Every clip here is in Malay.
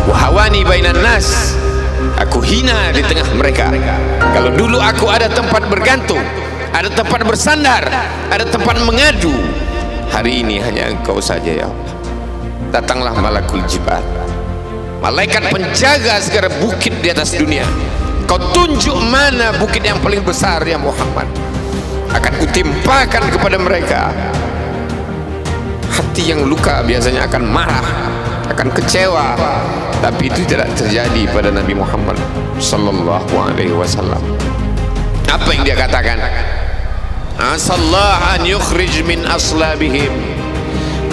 wa hawani bainan nas. Aku hina di tengah mereka. Kalau dulu aku ada tempat bergantung, ada tempat bersandar, ada tempat mengadu, hari ini hanya Engkau saja ya Allah. Datanglah malakul jibal, malaikat penjaga segala bukit di atas dunia. Kau tunjuk mana bukit yang paling besar ya Muhammad, akan kutimpakan kepada mereka. Hati yang luka biasanya akan marah, akan kecewa, tapi itu tidak terjadi pada Nabi Muhammad sallallahu alaihi wasallam. Apa yang dia katakan? Asallahu an yukhrij min aslabihim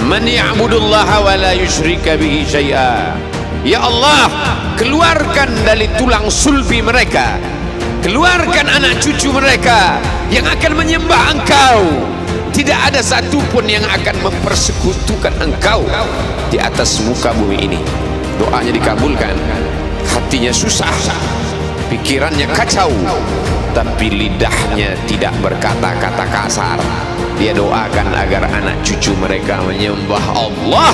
man ya'budullaha wa la yusyrika bihi syai'a. Ya Allah, keluarkan dari tulang sulbi mereka, keluarkan anak cucu mereka yang akan menyembah Engkau. Tidak ada satupun yang akan mempersekutukan Engkau di atas muka bumi ini. Doanya dikabulkan, hatinya susah, pikirannya kacau, tapi lidahnya tidak berkata-kata kasar. Dia doakan agar anak cucu mereka menyembah Allah.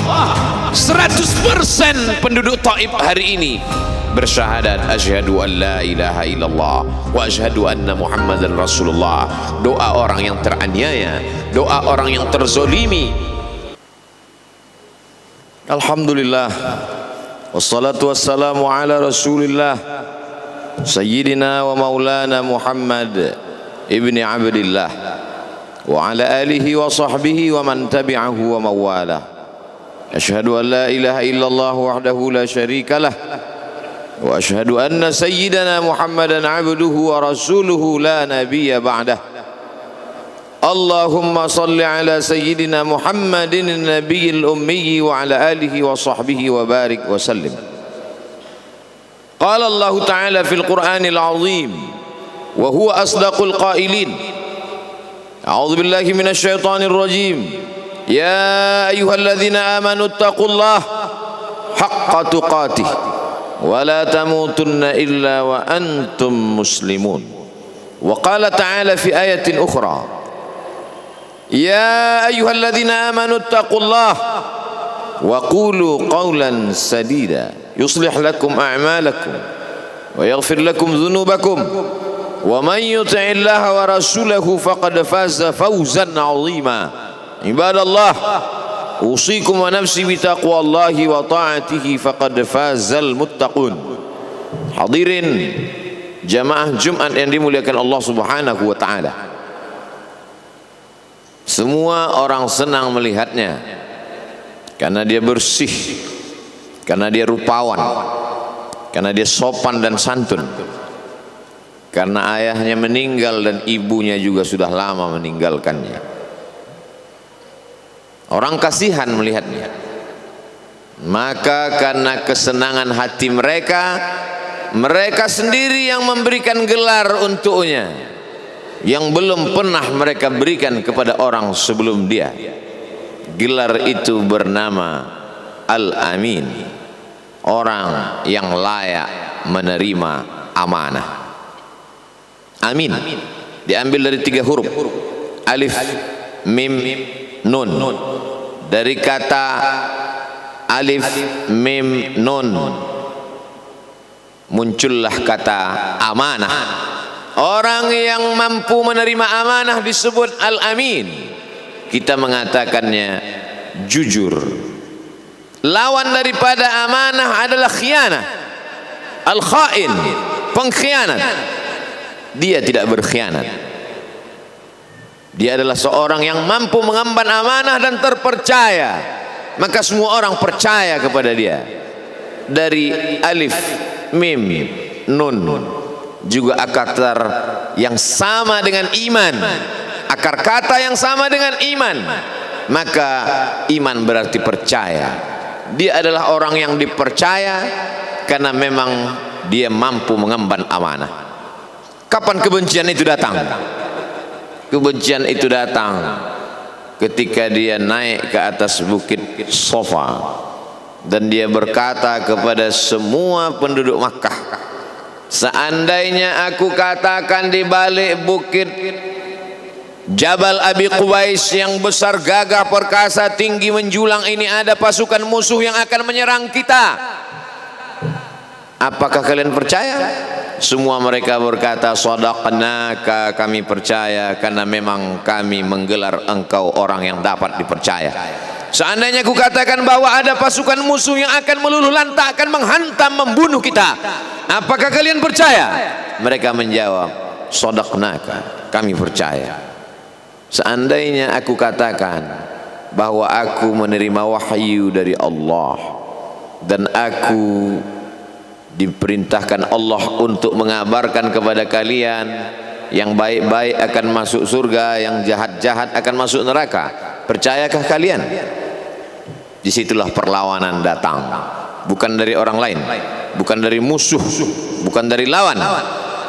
100% penduduk Taif hari ini bersyahadat asyhadu an la ilaha illallah wa asyhadu anna muhammadan rasulullah. Doa orang yang teraniaya, doa orang yang terzolimi. Alhamdulillah, wassalatu wassalamu ala rasulillah sayyidina wa maulana Muhammad ibni abdillah wa ala alihi wa sahbihi wa man tabi'ahu wa mawala. Asyhadu an la ilaha illallah wahdahu la syarika lah wa asyhadu anna sayyidana Muhammadan abduhu wa rasuluhu la nabiyya ba'dah. Allahumma salli ala sayyidina Muhammadin nabiyil ummi wa ala alihi wa sahbihi wa barik wa sallim. Qala Allah ta'ala fil Qur'anil azim wa huwa asdaqul qailin. A'udzu billahi minasy syaithanir rajim. Ya ayyuhalladzina amanu taqullaha haqqa tuqatih wa la tamutunna illa wa antum muslimun. Wa qala ta'ala fi ayatin ukhra, ya ayyuhalladzina amanu taqullaha wa qulu qawlan sadida yuslih lakum a'malakum wa yaghfir lakum dhunubakum wa man yuti'illaha wa rasulahu faqad faza fawzan 'azima. Ibadallah, usikum wa nafsi bi taqwallahi wa ta'atihi faqad fazal muttaqun. Hadirin jamaah Jumat yang dimuliakan Allah Subhanahu wa taala. Semua orang senang melihatnya karena dia bersih, karena dia rupawan, karena dia sopan dan santun, karena ayahnya meninggal dan ibunya juga sudah lama meninggalkannya. Orang kasihan melihatnya. Maka karena kesenangan hati mereka, mereka sendiri yang memberikan gelar untuknya yang belum pernah mereka berikan kepada orang sebelum dia. Gelar itu bernama Al-Amin, orang yang layak menerima amanah. Amin diambil dari 3 huruf, alif, mim, nun. Dari kata alif, mim, nun muncullah kata amanah. Orang yang mampu menerima amanah disebut Al-Amin. Kita mengatakannya jujur. Lawan daripada amanah adalah khianah, al-khain, pengkhianat. Dia tidak berkhianat. Dia adalah seorang yang mampu mengemban amanah dan terpercaya, maka semua orang percaya kepada dia. Dari alif, mim, nun juga akar yang sama dengan iman, akar kata yang sama dengan iman, maka iman berarti percaya. Dia adalah orang yang dipercaya karena memang dia mampu mengemban amanah. Kapan kebencian itu datang? Kebencian itu datang ketika dia naik ke atas bukit Safa dan dia berkata kepada semua penduduk Makkah, seandainya aku katakan di balik bukit Jabal Abi Qubais yang besar, gagah, perkasa, tinggi, menjulang ini ada pasukan musuh yang akan menyerang kita, apakah kalian percaya? Semua mereka berkata, shadaqnaka, kami percaya, karena memang kami menggelar engkau orang yang dapat dipercaya. Seandainya aku katakan bahwa ada pasukan musuh yang akan meluluh lantakkan, menghantam, membunuh kita, apakah kalian percaya? Mereka menjawab, shadaqnaka, kami percaya. Seandainya aku katakan bahwa aku menerima wahyu dari Allah dan aku diperintahkan Allah untuk mengabarkan kepada kalian, yang baik-baik akan masuk surga, yang jahat-jahat akan masuk neraka, percayakah kalian? Disitulah perlawanan datang, bukan dari orang lain, bukan dari musuh, bukan dari lawan.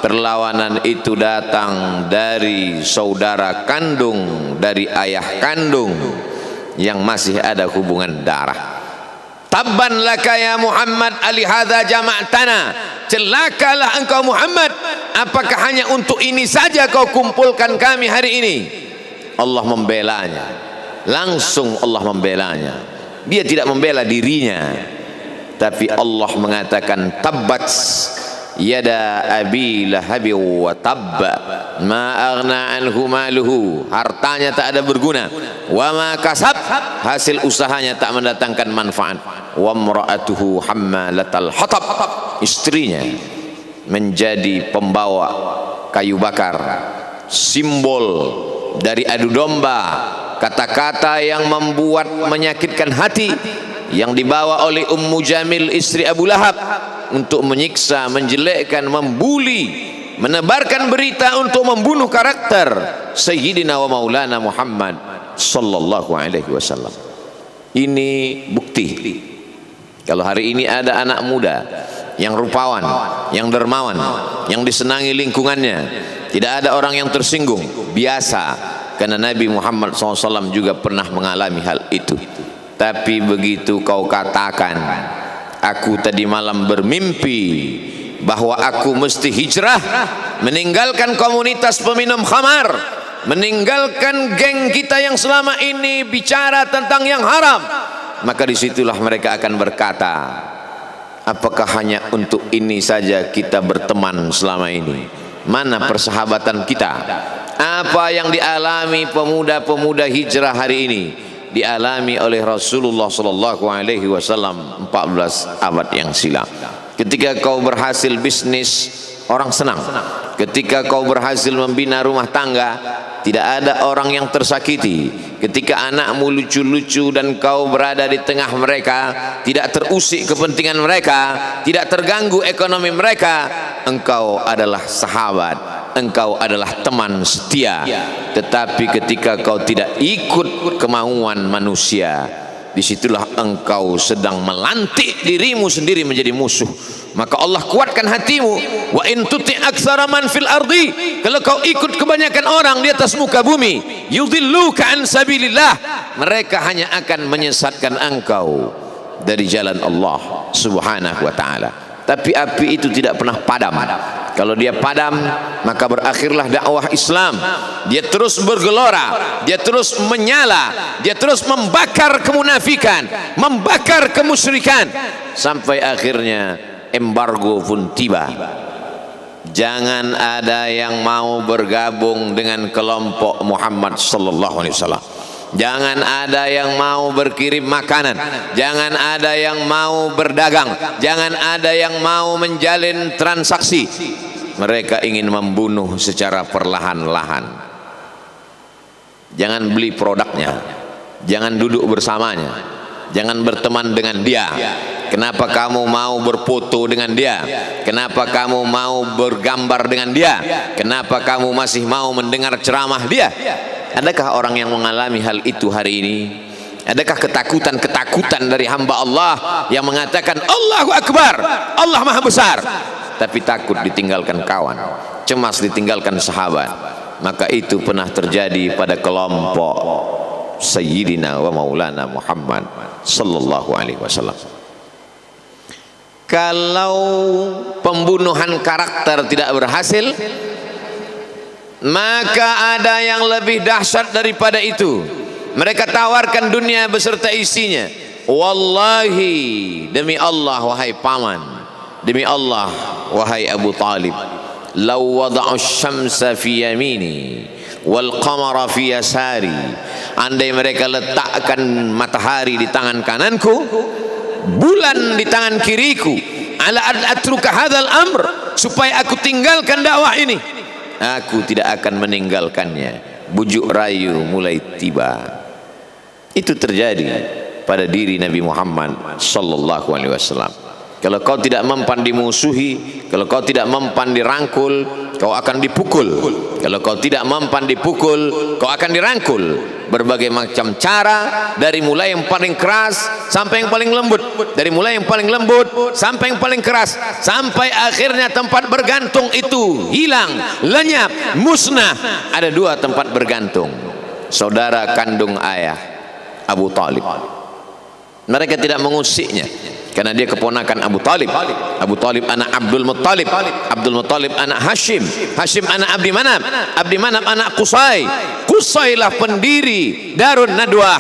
Perlawanan itu datang dari saudara kandung, dari ayah kandung yang masih ada hubungan darah. Tabban laka ya Muhammad alihadza jama'tana, celakalah engkau Muhammad, apakah hanya untuk ini saja kau kumpulkan kami hari ini? Allah membelanya, langsung Allah membelanya. Dia tidak membela dirinya, tapi Allah mengatakan, tabbat yada abi lahabi wa tabba ma aghna anhu maluhu, hartanya tak ada berguna, wa ma kasab, hasil usahanya tak mendatangkan manfaat, wa imra'atuhu hammalatal hatab, istrinya menjadi pembawa kayu bakar, simbol dari adu domba, kata-kata yang membuat menyakitkan hati yang dibawa oleh Ummu Jamil istri Abu Lahab untuk menyiksa, menjelekkan, membuli, menebarkan berita untuk membunuh karakter Sayyidina wa Maulana Muhammad sallallahu alaihi wasallam. Ini bukti kalau hari ini ada anak muda yang rupawan, yang dermawan, yang disenangi lingkungannya, tidak ada orang yang tersinggung, biasa, karena Nabi Muhammad SAW juga pernah mengalami hal itu. Tapi begitu kau katakan, aku tadi malam bermimpi bahwa aku mesti hijrah, meninggalkan komunitas peminum khamar, meninggalkan geng kita yang selama ini bicara tentang yang haram, maka disitulah mereka akan berkata, apakah hanya untuk ini saja kita berteman selama ini? Mana persahabatan kita? Apa yang dialami pemuda-pemuda hijrah hari ini dialami oleh Rasulullah sallallahu alaihi wasallam 14 abad yang silam. Ketika kau berhasil bisnis, orang senang. Ketika kau berhasil membina rumah tangga, tidak ada orang yang tersakiti. Ketika anakmu lucu-lucu dan kau berada di tengah mereka, tidak terusik kepentingan mereka, tidak terganggu ekonomi mereka, engkau adalah sahabat, engkau adalah teman setia. Tetapi ketika kau tidak ikut kemauan manusia, disitulah engkau sedang melantik dirimu sendiri menjadi musuh. Maka Allah kuatkan hatimu, wa in tuti' aktsara man fil ardi, kalau kau ikut kebanyakan orang di atas muka bumi, yudhilluka an sabilillah, mereka hanya akan menyesatkan engkau dari jalan Allah subhanahu wa ta'ala. Tapi api itu tidak pernah padam. Kalau dia padam, maka berakhirlah dakwah Islam. Dia terus bergelora, dia terus menyala, dia terus membakar kemunafikan, membakar kemusyrikan, sampai akhirnya embargo pun tiba. Jangan ada yang mau bergabung dengan kelompok Muhammad sallallahu alaihi wasallam. Jangan ada yang mau berkirim makanan, jangan ada yang mau berdagang, jangan ada yang mau menjalin transaksi. Mereka ingin membunuh secara perlahan-lahan. Jangan beli produknya, jangan duduk bersamanya, jangan berteman dengan dia. Kenapa kamu mau berfoto dengan dia? Kenapa kamu mau bergambar dengan dia? Kenapa kamu masih mau mendengar ceramah dia? Adakah orang yang mengalami hal itu hari ini? Adakah ketakutan-ketakutan dari hamba Allah yang mengatakan Allahu Akbar, Allah Maha Besar, tapi takut ditinggalkan kawan, cemas ditinggalkan sahabat? Maka itu pernah terjadi pada kelompok Sayyidina wa Maulana Muhammad sallallahu alaihi wasallam. Kalau pembunuhan karakter tidak berhasil, maka ada yang lebih dahsyat daripada itu. Mereka tawarkan dunia beserta isinya. Wallahi, demi Allah wahai paman, demi Allah wahai Abu Talib, law wada'u syamsa fi yamini wal qamara fi yasari, andai mereka letakkan matahari di tangan kananku, bulan di tangan kiriku, ala atruka hadzal amr, supaya aku tinggalkan dakwah ini, aku tidak akan meninggalkannya. Bujuk rayu mulai tiba. Itu terjadi pada diri Nabi Muhammad sallallahu alaihi wasallam. Kalau kau tidak mempan dimusuhi, kalau kau tidak mempan dirangkul, kau akan dipukul. Kalau kau tidak mempan dipukul, kau akan dirangkul. Berbagai macam cara, dari mulai yang paling keras sampai yang paling lembut, dari mulai yang paling lembut sampai yang paling keras, sampai akhirnya tempat bergantung itu hilang, lenyap, musnah. Ada dua tempat bergantung, saudara kandung ayah Abu Talib. Mereka tidak mengusiknya karena dia keponakan Abu Talib. Abu Talib anak Abdul Muttalib, Abdul Muttalib anak Hashim, Hashim anak Abdi Manaf, Abdi Manaf anak Qusay, Qusaylah pendiri Darun Nadwah.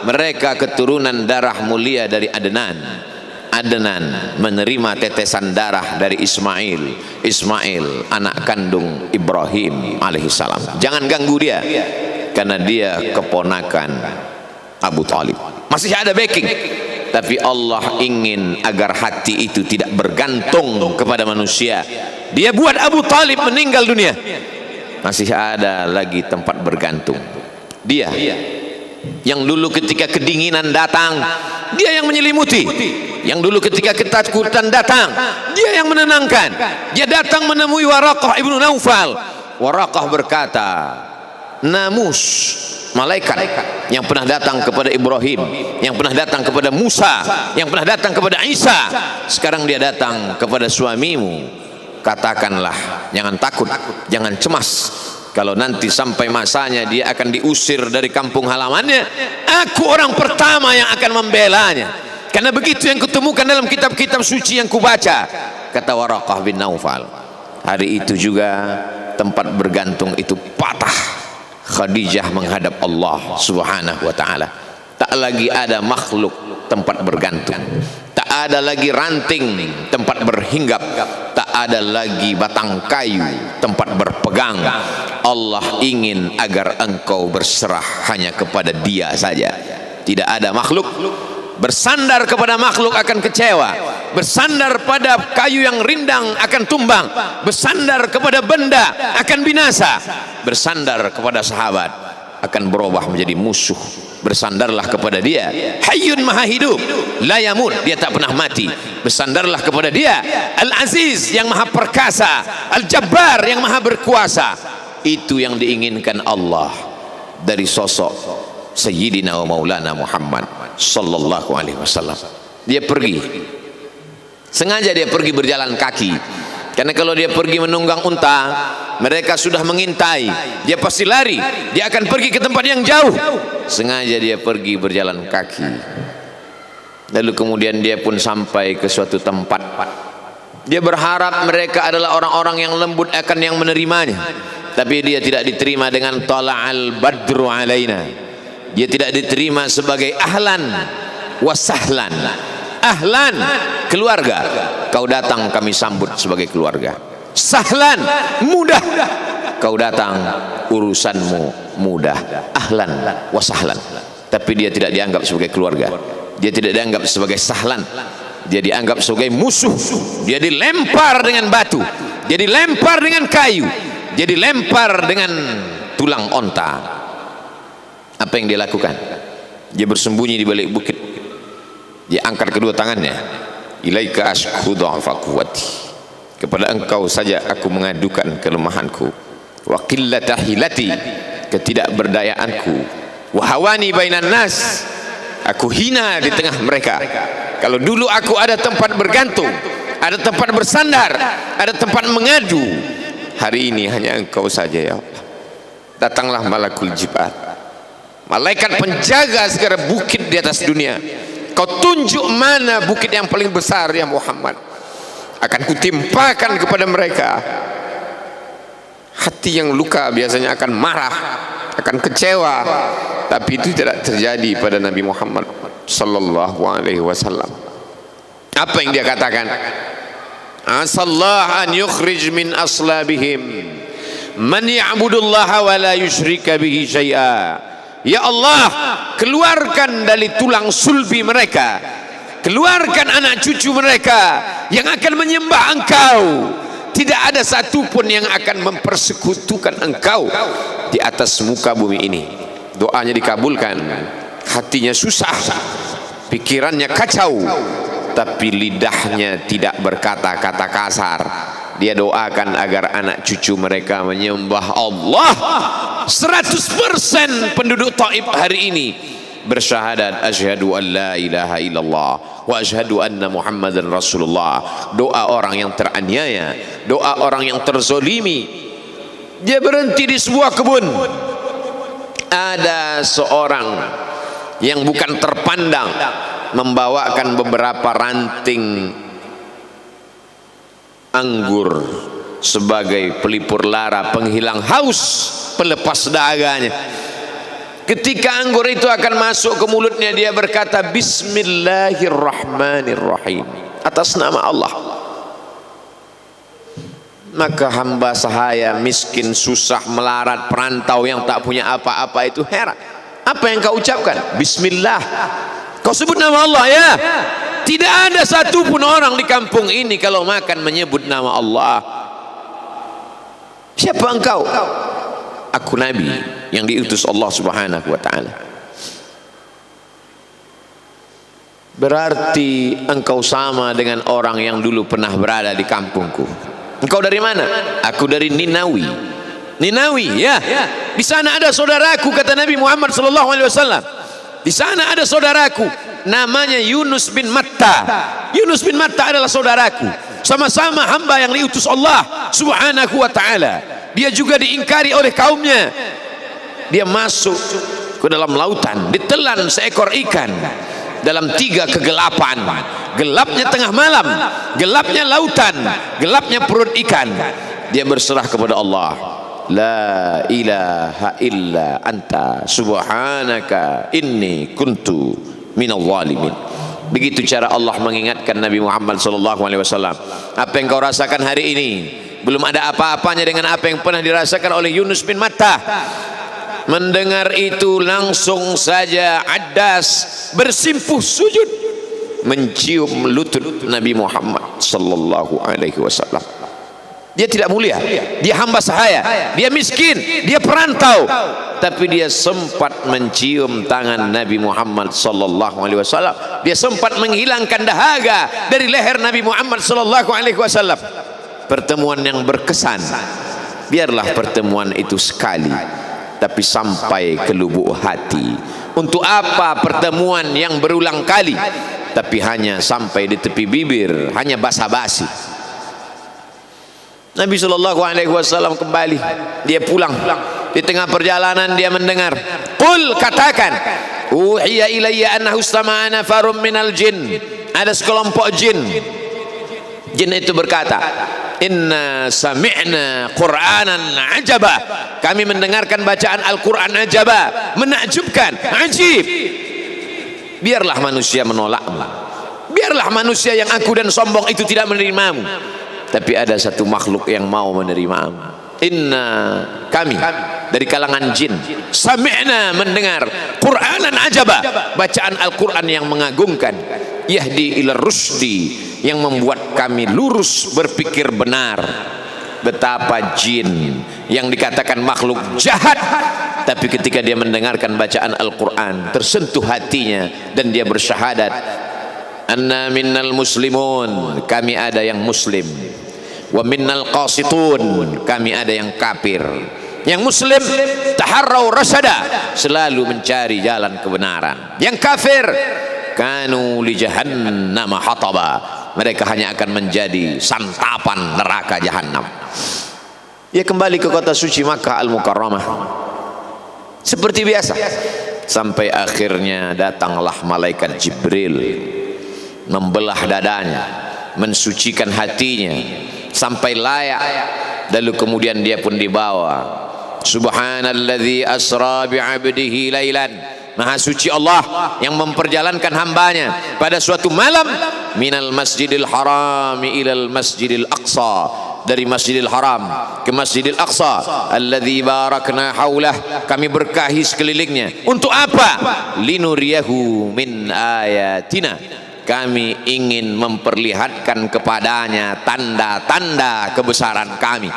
Mereka keturunan darah mulia dari Adnan. Adnan menerima tetesan darah dari Ismail. Ismail anak kandung Ibrahim alaihissalam. Jangan ganggu dia karena dia keponakan Abu Talib. Masih ada backing, tapi Allah ingin agar hati itu tidak bergantung kepada manusia. Dia buat Abu Talib meninggal dunia, masih ada lagi tempat bergantung. Dia yang dulu ketika kedinginan datang, dia yang menyelimuti. Yang dulu ketika ketakutan datang, dia yang menenangkan. Dia datang menemui Waraqah ibnu Naufal. Waraqah berkata, Namus, malaikat yang pernah datang kepada Ibrahim, yang pernah datang kepada Musa, yang pernah datang kepada Isa, sekarang dia datang kepada suamimu. Katakanlah, jangan takut, jangan cemas. Kalau nanti sampai masanya dia akan diusir dari kampung halamannya, aku orang pertama yang akan membelanya. Karena begitu yang kutemukan dalam kitab-kitab suci yang kubaca, kata Waraqah bin Naufal. Hari itu juga tempat bergantung itu patah. Khadijah menghadap Allah subhanahu wa ta'ala. Tak lagi ada makhluk tempat bergantung, tak ada lagi ranting tempat berhinggap, tak ada lagi batang kayu tempat berpegang. Allah ingin agar engkau berserah hanya kepada Dia saja. Tidak ada makhluk. Bersandar kepada makhluk akan kecewa, bersandar pada kayu yang rindang akan tumbang, bersandar kepada benda akan binasa, bersandar kepada sahabat akan berubah menjadi musuh. Bersandarlah kepada Dia, Hayyun Maha Hidup, la yamut, Dia tak pernah mati. Bersandarlah kepada Dia, Al-Aziz yang Maha Perkasa, Al-Jabbar yang Maha Berkuasa. Itu yang diinginkan Allah dari sosok Sayyidina wa Maulana Muhammad sallallahu alaihi wasallam. Dia pergi, sengaja dia pergi berjalan kaki, karena kalau dia pergi menunggang unta, mereka sudah mengintai, dia pasti lari, dia akan pergi ke tempat yang jauh. Sengaja dia pergi berjalan kaki. Lalu kemudian dia pun sampai ke suatu tempat. Dia berharap mereka adalah orang-orang yang lembut akan yang menerimanya, tapi dia tidak diterima dengan tala'al badru alaina. Dia tidak diterima sebagai ahlan wasahlan. Ahlan, keluarga, kau datang kami sambut sebagai keluarga. Sahlan, mudah, kau datang urusanmu mudah. Ahlan wasahlan. Tapi dia tidak dianggap sebagai keluarga, dia tidak dianggap sebagai sahlan, dia dianggap sebagai musuh. Dia dilempar dengan batu, dia dilempar dengan kayu, dia dilempar dengan tulang onta. Apa yang dia lakukan? Dia bersembunyi di balik bukit. Dia angkat kedua tangannya. Ilaika ashku dha'fa quwwati. Kepada engkau saja aku mengadukan kelemahanku. Wa qillata hilati, ketidakberdayaanku. Wa hawani bainan nas, aku hina di tengah mereka. Kalau dulu aku ada tempat bergantung, ada tempat bersandar, ada tempat mengadu, hari ini hanya engkau saja ya Allah. Datanglah malakul jibal, malaikat penjaga segala bukit di atas dunia. Kau tunjuk mana bukit yang paling besar ya Muhammad, akan kutimpakan kepada mereka. Hati yang luka biasanya akan marah, akan kecewa, tapi itu tidak terjadi pada Nabi Muhammad sallallahu alaihi wasallam. Apa yang dia katakan? asallah an yukhrij min aslabihim man ya'budullaha wa la yusyrika bihi syai'a. Ya Allah, keluarkan dari tulang sulbi mereka, keluarkan anak cucu mereka yang akan menyembah Engkau, tidak ada satupun yang akan mempersekutukan Engkau di atas muka bumi ini. Doanya dikabulkan, hatinya susah, pikirannya kacau, tapi lidahnya tidak berkata-kata kasar. Dia doakan agar anak cucu mereka menyembah Allah. 100% penduduk Taif hari ini bersyahadat asyhadu an la ilaha illallah wa asyhadu anna muhammadan rasulullah. Doa orang yang teraniaya, doa orang yang terzolimi. Dia berhenti di sebuah kebun. Ada seorang yang bukan terpandang membawakan beberapa ranting anggur sebagai pelipur lara, penghilang haus, pelepas dahaganya. Ketika anggur itu akan masuk ke mulutnya, dia berkata bismillahirrahmanirrahim, atas nama Allah. Maka hamba sahaya miskin, susah, melarat, perantau yang tak punya apa-apa itu heran. Apa yang kau ucapkan? Bismillah. Kau sebut nama Allah ya. Tidak ada satupun orang di kampung ini kalau makan menyebut nama Allah. Siapa engkau? Aku Nabi yang diutus Allah Subhanahu wa ta'ala. Berarti engkau sama dengan orang yang dulu pernah berada di kampungku. Engkau dari mana? Aku dari Ninawi. Ninawi ya. Di sana ada saudaraku, kata Nabi Muhammad sallallahu alaihi wasallam. Di sana ada saudaraku namanya Yunus bin Matta. Yunus bin Matta adalah saudaraku. Sama-sama hamba yang diutus Allah Subhanahu wa ta'ala. Dia juga diingkari oleh kaumnya. Dia masuk ke dalam lautan, ditelan seekor ikan dalam 3 kegelapan. Gelapnya tengah malam, gelapnya lautan, gelapnya perut ikan. Dia berserah kepada Allah. La ilaha illa anta subhanaka inni kuntu minal zalimin. Begitu cara Allah mengingatkan Nabi Muhammad sallallahu alaihi wasallam. Apa yang kau rasakan hari ini belum ada apa-apanya dengan apa yang pernah dirasakan oleh Yunus bin Matta. Mendengar itu langsung saja Addas bersimpuh sujud mencium lutut Nabi Muhammad sallallahu alaihi wasallam. Dia tidak mulia, dia hamba sahaya, dia miskin, dia perantau, tapi dia sempat mencium tangan Nabi Muhammad sallallahu alaihi wasallam. Dia sempat menghilangkan dahaga dari leher Nabi Muhammad sallallahu alaihi wasallam. Pertemuan yang berkesan. Biarlah pertemuan itu sekali, tapi sampai ke lubuk hati. Untuk apa pertemuan yang berulang kali tapi hanya sampai di tepi bibir, hanya basa-basi? Nabi sallallahu alaihi wasallam kembali, dia pulang. Di tengah perjalanan dia mendengar, qul, katakan, uhiya ilayya annahu istama'a nafarun minal jin. Ada sekelompok jin. Jin itu berkata, inna sami'na qur'anan ajaba. Kami mendengarkan bacaan Al-Quran ajaba, menakjubkan, ajib. Biarlah manusia menolakmu, biarlah manusia yang aku dan sombong itu tidak menerimamu, tapi ada satu makhluk yang mau menerimamu. Inna, kami dari kalangan jin, sami'na, mendengar, Qur'anan ajaba, bacaan Al-Quran yang mengagumkan, yahdi ila rusdi, yang membuat kami lurus berpikir benar. Betapa jin yang dikatakan makhluk jahat, tapi ketika dia mendengarkan bacaan Al-Quran tersentuh hatinya dan dia bersyahadat, anna minnal muslimun, kami ada yang muslim, wa minnal qasitun, kami ada yang kafir. Yang muslim taharrau rasyada, selalu mencari jalan kebenaran. Yang kafir kanu li jahannam hataba, mereka hanya akan menjadi santapan neraka jahanam. Dia kembali ke kota suci Makkah Al-Mukarramah seperti biasa, sampai akhirnya datanglah malaikat Jibril membelah dadanya, mensucikan hatinya sampai layak. Lalu kemudian dia pun dibawa. Subhanalladzi asra bi'abdihi lailan, Maha suci Allah yang memperjalankan hambanya pada suatu malam minal masjidil harami ilal masjidil aqsa, dari Masjidil Haram ke Masjidil Aqsa, alladzi barakna haulah, kami berkahi sekelilingnya. Untuk apa? Linuriyahu min ayatina, kami ingin memperlihatkan kepadanya tanda-tanda kebesaran kami.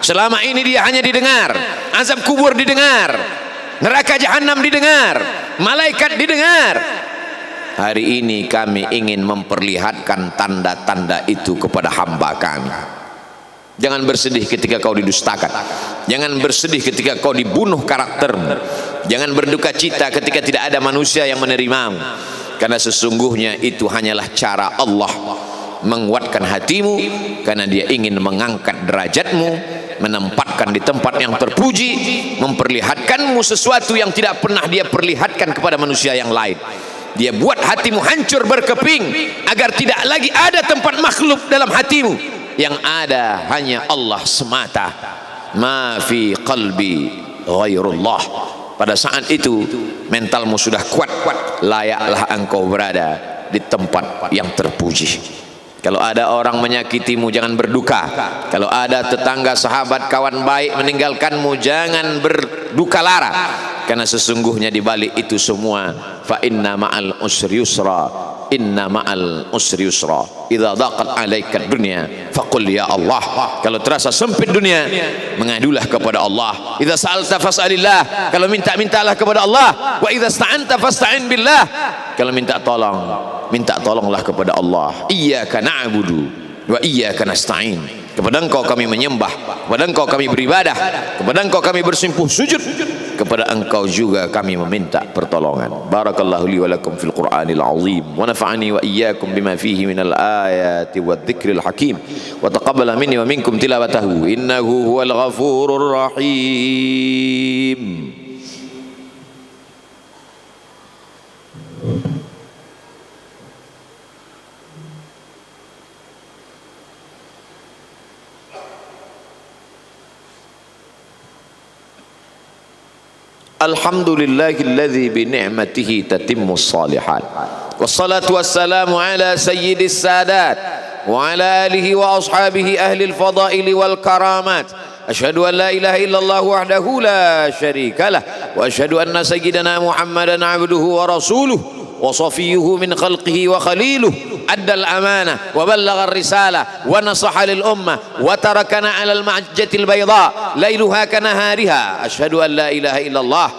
Selama ini dia hanya didengar, azab kubur didengar, neraka jahanam didengar, malaikat didengar. Hari ini kami ingin memperlihatkan tanda-tanda itu kepada hamba kami. Jangan bersedih ketika kau didustakan, jangan bersedih ketika kau dibunuh karaktermu, jangan berduka cita ketika tidak ada manusia yang menerimamu, karena sesungguhnya itu hanyalah cara Allah menguatkan hatimu, karena dia ingin mengangkat derajatmu, menempatkan di tempat yang terpuji, memperlihatkanmu sesuatu yang tidak pernah dia perlihatkan kepada manusia yang lain. Dia buat hatimu hancur berkeping agar tidak lagi ada tempat makhluk dalam hatimu, yang ada hanya Allah semata. Ma fi qalbi ghairullah. Pada saat itu mentalmu sudah kuat, layaklah engkau berada di tempat yang terpuji. Kalau ada orang menyakitimu, jangan berduka. Kalau ada tetangga, sahabat, kawan baik meninggalkanmu, jangan berduka lara, karena sesungguhnya di balik itu semua, fa inna ma'al usri yusra, inna ma'al usri yusra, idza daqat 'alaika dunya faqul ya Allah. Kalau terasa sempit dunia, mengadulah kepada Allah. Idza sa'alta fas'alillah, kalau minta-mintalah kepada Allah. Wa idza sta'anta fasta'in billah, kalau minta tolong, minta tolonglah kepada Allah. Iyyaka na'budu wa iyyaka nasta'in, kepada Engkau kami menyembah, kepada Engkau kami beribadah, kepada Engkau kami bersimpuh sujud, kepada Engkau juga kami meminta pertolongan. Barakallahu li wa lakum fil Qur'anil azim, wa nafa'ani wa iyyakum bima fihi minal ayati wadh-dhikril hakim, wa taqabbala minni wa minkum tilawatahu innahu huwal ghafurur rahim. Alhamdulillahilladzi bi ni'matihi tatimmus shalihat. Wassalatu wassalamu ala sayyidis sadat wa ala alihi wa ashabihi ahlil fadaili wal karamat. Asyhadu an la ilaha illallah wahdahu la syarika lah, wa asyhadu anna sayyidana Muhammadan abduhu wa rasuluh wa safiyyuhu min khalqihi wa khaliluh. Addal amanah wa ballagha ar-risalah wa nasaha lil ummah wa tarakana 'alal mahajjatil bayda lailuha kanahariha. Asyhadu an la ilaha illallah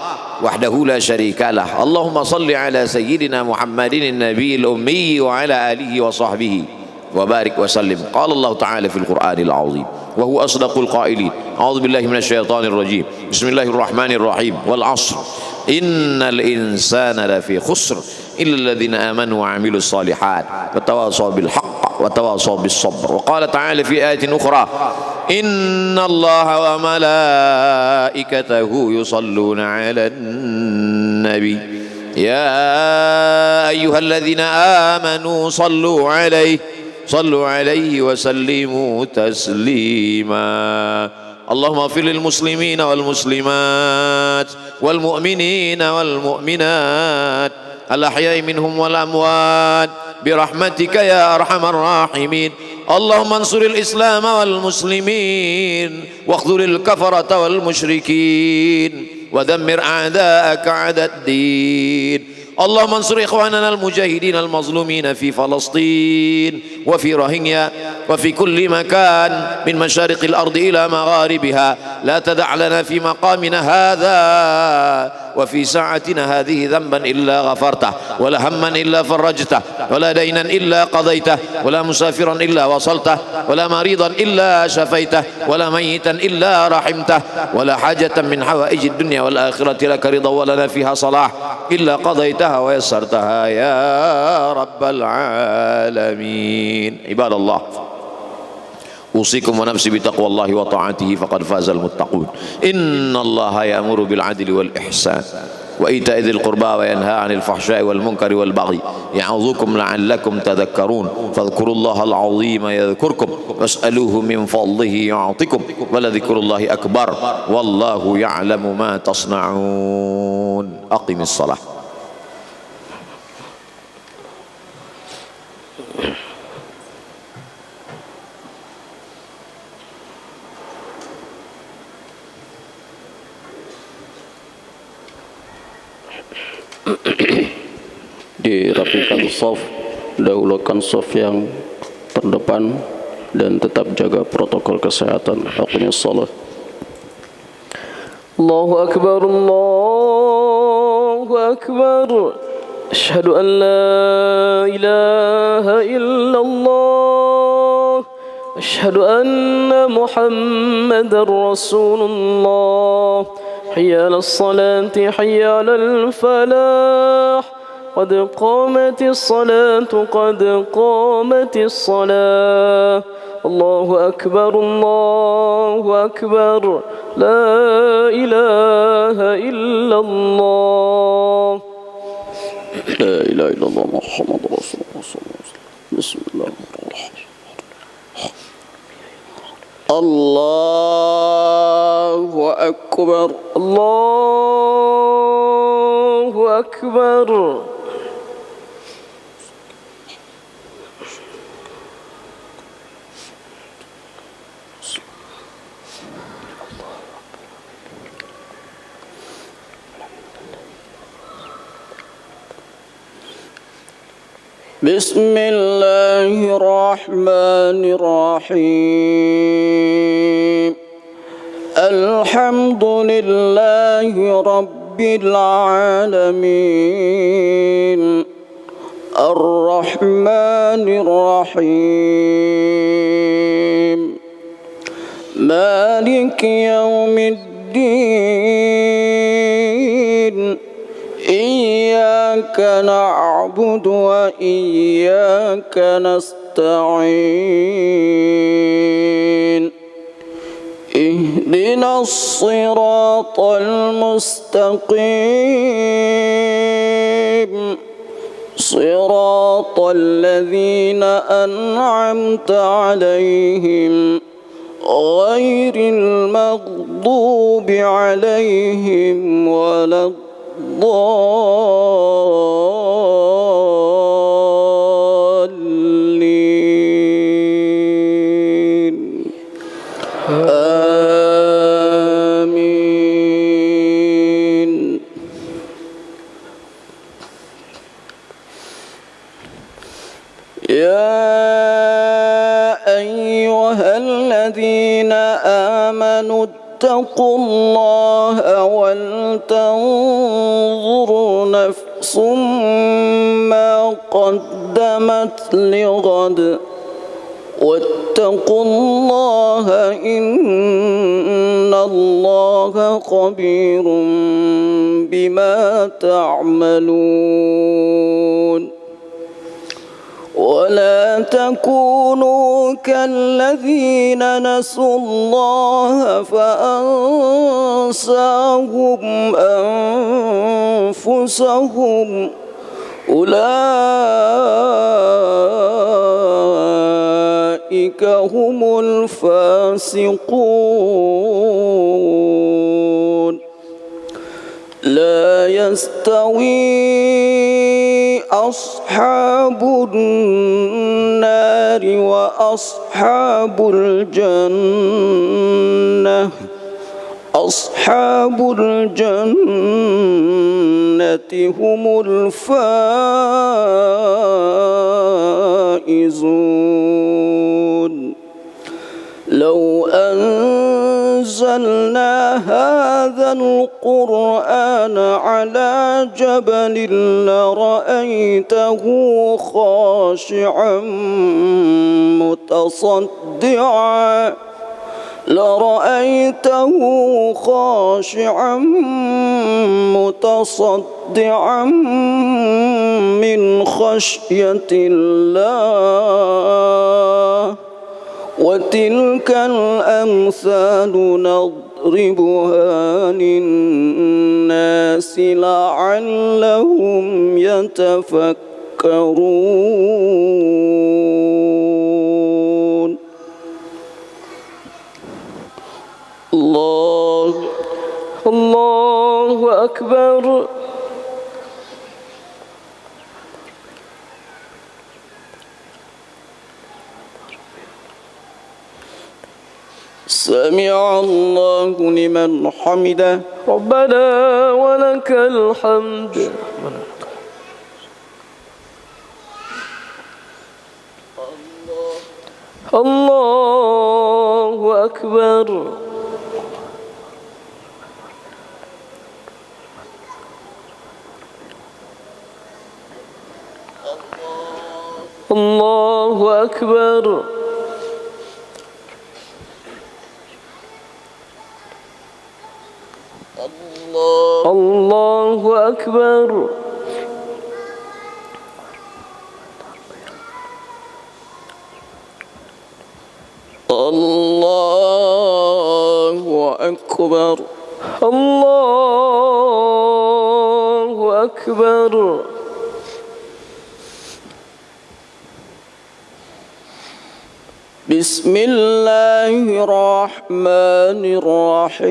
wahdahu la syarikalah. Allahumma salli ala sayyidina Muhammadin an-nabiyil ummi wa ala alihi wa sahbihi wa barik wa sallim. Qala Allah ta'ala fil Qur'anil azim wa huwa asdaqul qailin. A'udzu billahi minasy syaithanir rajim. Bismillahirrahmanirrahim. Wal 'ashr innal insana lafi khusr illa alladhina amanu wa 'amilus shalihat wa tawasaw bil haqq wa tawasaw bis sabr. Wa qala ta'ala fi ayatin ukhra inna Allaha wa malaikatahu yusalluna 'alan nabi ya ayyuhalladzina amanu sallu 'alaihi wa sallimu taslima. Allahumma ighfir lil muslimina wal muslimat wal mu'minina wal mu'minat al ahya'i minhum wal amwat bi rahmatika ya arhamar rahimin. Allahumma ansuril islam wal muslimin wa khudhuril kafarata wal musyrikin wa dammir a'da'aka 'adad din. اللهم انصر إخواننا المجاهدين المظلومين في فلسطين وفي روهينيا وفي كل مكان من مشارق الأرض إلى مغاربها. لا تدع لنا في مقامنا هذا وفي ساعتنا هذه ذنبا إلا غفرته ولا هما إلا فرجته ولا دينا إلا قضيته ولا مسافرا إلا وصلته ولا مريضا إلا شفيته ولا ميتا إلا رحمته ولا حاجة من حوائج الدنيا والآخرة لك رضا ولنا فيها صلاح إلا قضيتها ويسرتها يا رب العالمين. عباد الله أوصيكم ونفسي بتقوى الله وطاعته فقد فاز المتقون. إن الله يأمر بالعدل والإحسان وإيتاء ذي القربى وينهى عن الفحشاء والمنكر والبغي يعظكم لعلكم تذكرون. فاذكروا الله العظيم يذكركم واسألوه من فضله يعطكم ولذكر الله أكبر والله يعلم ما تصنعون. أقم الصلاة. rapikan shaf, dahulukan shaf yang terdepan, dan tetap jaga protokol kesehatan. Aqimus shalah. Allahu Akbar, Allahu Akbar. Asyhadu an la ilaha illallah. Asyhadu anna Muhammadar Rasulullah. Hayya 'alas salati, hayya 'alal falah. Qad qamatis salatu, qad qamatis salah. Allahu Akbar, Allahu Akbar. La ilaha illallah. La ilaha illallah Muhammad Rasulullah. Bismillahirrahmanirrahim. Allahu Akbar, Allahu Akbar. Bismillahirrahmanirrahim. Alhamdulillahi Rabbil alamin. Ar-Rahmanir-Rahim. Maliki yaumiddin. Iyyaka na'budu wa iyyaka nasta'in. Ihdinas siratal mustaqim. Siratal ladzina an'amta 'alaihim ghairil maghdubi 'alaihim waladdallin. Amin. Ya ayyuhalladzina amanu اتقوا الله ولتنظر نفس ما قدمت لغد واتقوا الله إن الله خبير بما تعملون. ولا تكونوا كالذين نسوا الله فأنساهم أنفسهم أولئك هم الفاسقون. لا يستوي أصحاب النار وأصحاب الجنة. أصحاب الجنة هم الفائزون. لو أنزلنا هذا القرآن على جبل لرأيته خاشعا متصدعا من خشية الله. وتلك الأمثال نضربها للناس لعلهم يتفكرون. الله أكبر. سمع الله لمن حمده. ربنا ولك الحمد. الله أكبر. الله أكبر. الله أكبر. الله أكبر. الله أكبر. بسم الله الرحمن الرحيم.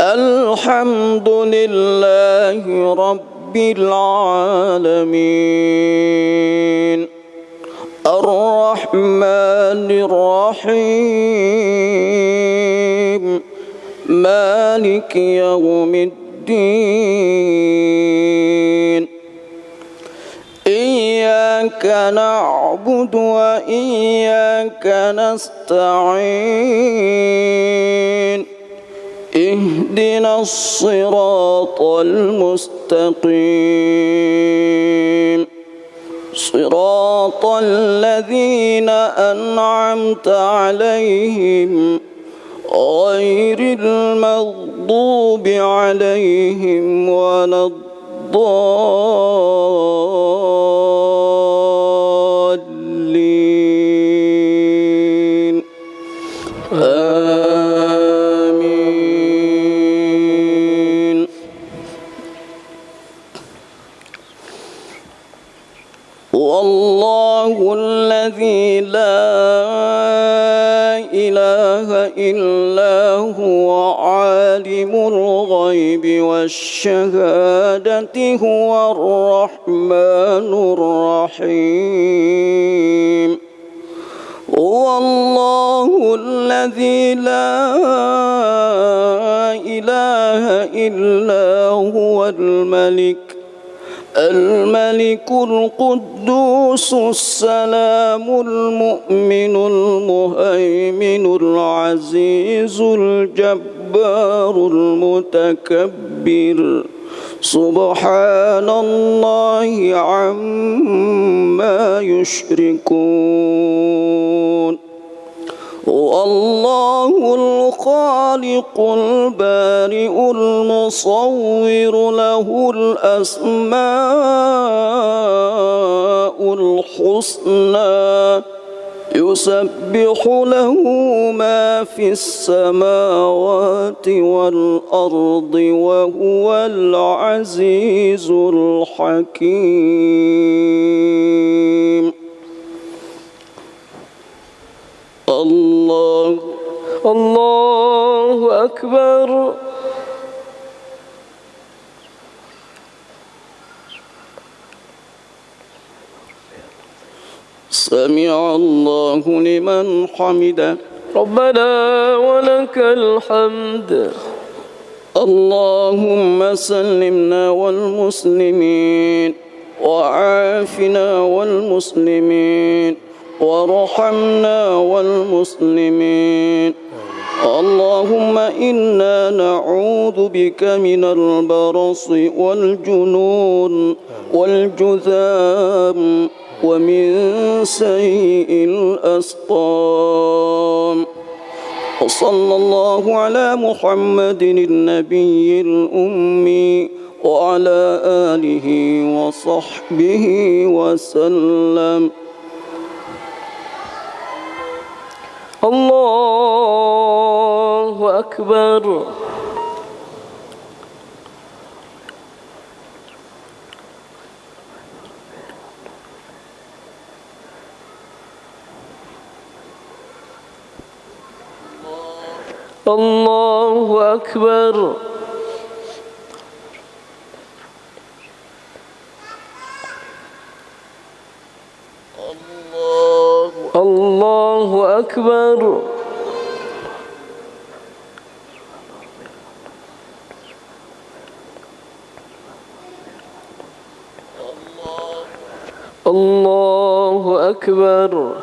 الحمد لله رب العالمين الرحمن الرحيم مالك يوم الدين. إياك نعبد وإياك نستعين. اهدنا الصراط المستقيم صراط الذين أنعمت عليهم غير المغضوب عليهم ولا الضالين. آمين. والله الذي لا إله إلا هو عالم الغيب والشهادة هو الرحمن الرحيم. هو الله الذي لا إله إلا هو الملك القدوس السلام المؤمن المهيمن العزيز الجبار المتكبر سبحان الله عما يشركون. هو الله الخالق البارئ المصور له الأسماء الحسنى يسبح له ما في السماوات والأرض وهو العزيز الحكيم. الله أكبر. سمع الله لمن حمده. ربنا ولك الحمد. اللهم سلمنا والمسلمين وعافنا والمسلمين وارحمنا والمسلمين. اللهم إنا نعوذ بك من البرص والجنون والجذام ومن سيء الأسقام. وصلى الله على محمد النبي الأمي وعلى آله وصحبه وسلم. الله أكبر. الله أكبر. الله أكبر. الله أكبر